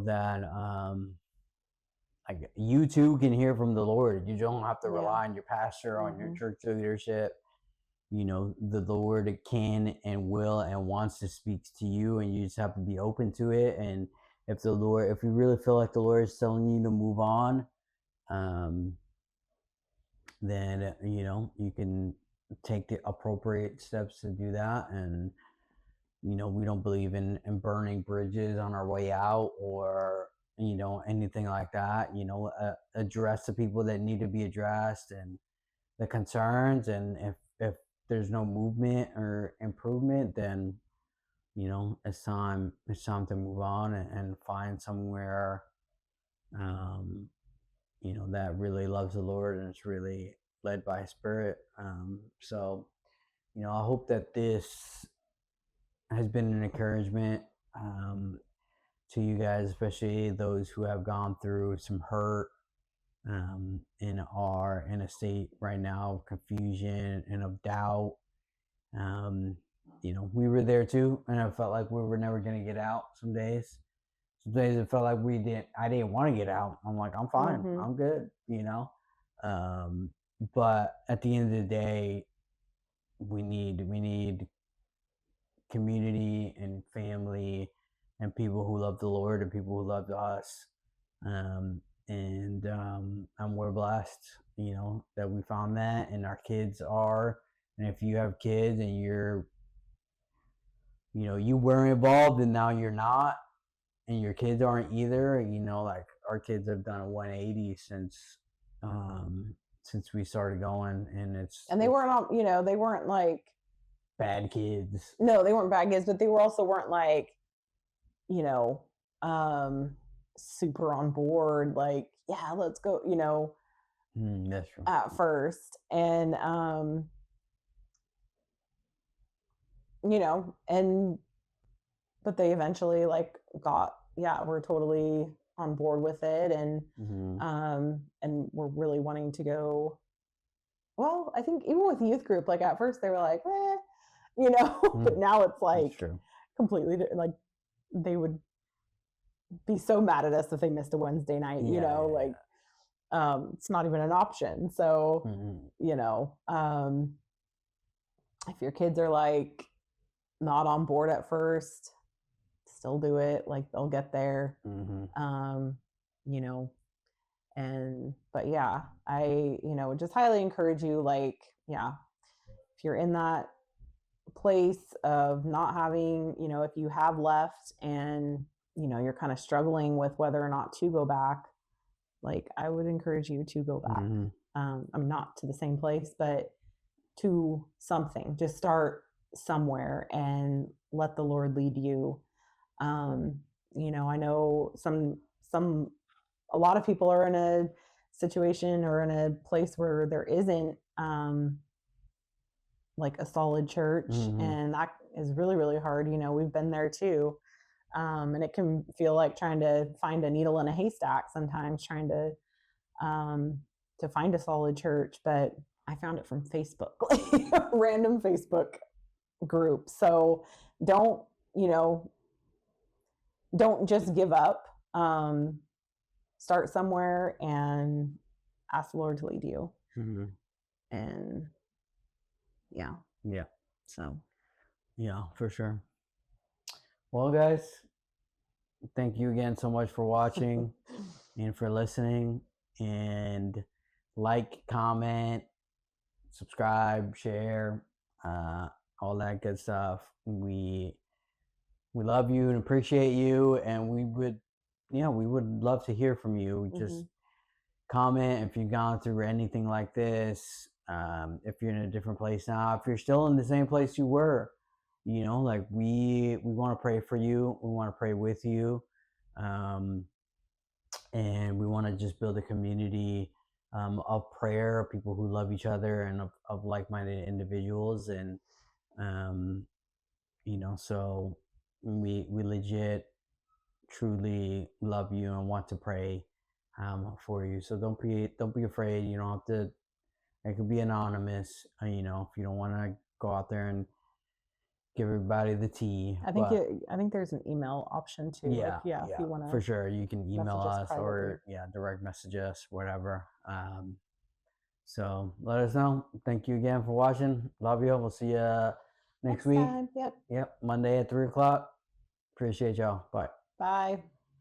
that like you too can hear from the Lord. You don't have to rely on your pastor, on your church leadership. The Lord can and will and wants to speak to you, and you just have to be open to it. And if you really feel like the Lord is telling you to move on, then you can take the appropriate steps to do that. And we don't believe in burning bridges on our way out, or anything like that. Address the people that need to be addressed and the concerns. And if there's no movement or improvement, then it's time to move on and find somewhere that really loves the Lord and is really led by His Spirit. So I hope that this has been an encouragement to you guys, especially those who have gone through some hurt and are in a state right now of confusion and of doubt. We were there too, and I felt like we were never going to get out some days. Some days it felt like I didn't want to get out. I'm like, I'm fine. I'm good, but at the end of the day, we need community and family and people who love the Lord and people who love us. And we're blessed, that we found that, and our kids are. And if you have kids and you were involved and now you're not, and your kids aren't either, like our kids have done a 180 since we started going, and they weren't like bad kids. No, they weren't bad kids, but they weren't like, super on board, like, yeah, let's go, That's true. at first. And but they eventually we're totally on board with it. And and we're really wanting to go. Well, I think even with youth group, like at first they were like, but now it's like completely like they would be so mad at us if they missed a Wednesday night, it's not even an option. So, if your kids are like not on board at first, still do it. Like they'll get there. But yeah, I, just highly encourage you, like, if you're in that place of not having, if you have left and, you're kind of struggling with whether or not to go back, like I would encourage you to go back. I'm not to the same place, but to something. Just start somewhere and let the Lord lead you. I know a lot of people are in a situation or in a place where there isn't like a solid church, and that is really, really hard. We've been there too. And it can feel like trying to find a needle in a haystack sometimes, trying to find a solid church. But I found it from Facebook, like a random Facebook group. So don't just give up. start somewhere and ask the Lord to lead you. Mm-hmm. And yeah. So Yeah, for sure. Well, guys, thank you again so much for watching and for listening. And like, comment, subscribe, share, all that good stuff. We love you and appreciate you, and we would love to hear from you. Just comment if you've gone through anything like this. If you're in a different place now, if you're still in the same place you were, like we want to pray for you. We want to pray with you, and we want to just build a community of prayer, of people who love each other, and of like-minded individuals. And so we legit truly love you and want to pray for you. So don't be afraid. You don't have to. It could be anonymous. If you don't want to go out there and give everybody the tea. I think there's an email option too. Yeah, if you want to, for sure, you can email us privately. or direct message us, whatever. So let us know. Thank you again for watching. Love you. We'll see you next week. time. Yep. Monday at 3:00. Appreciate y'all. Bye. Bye.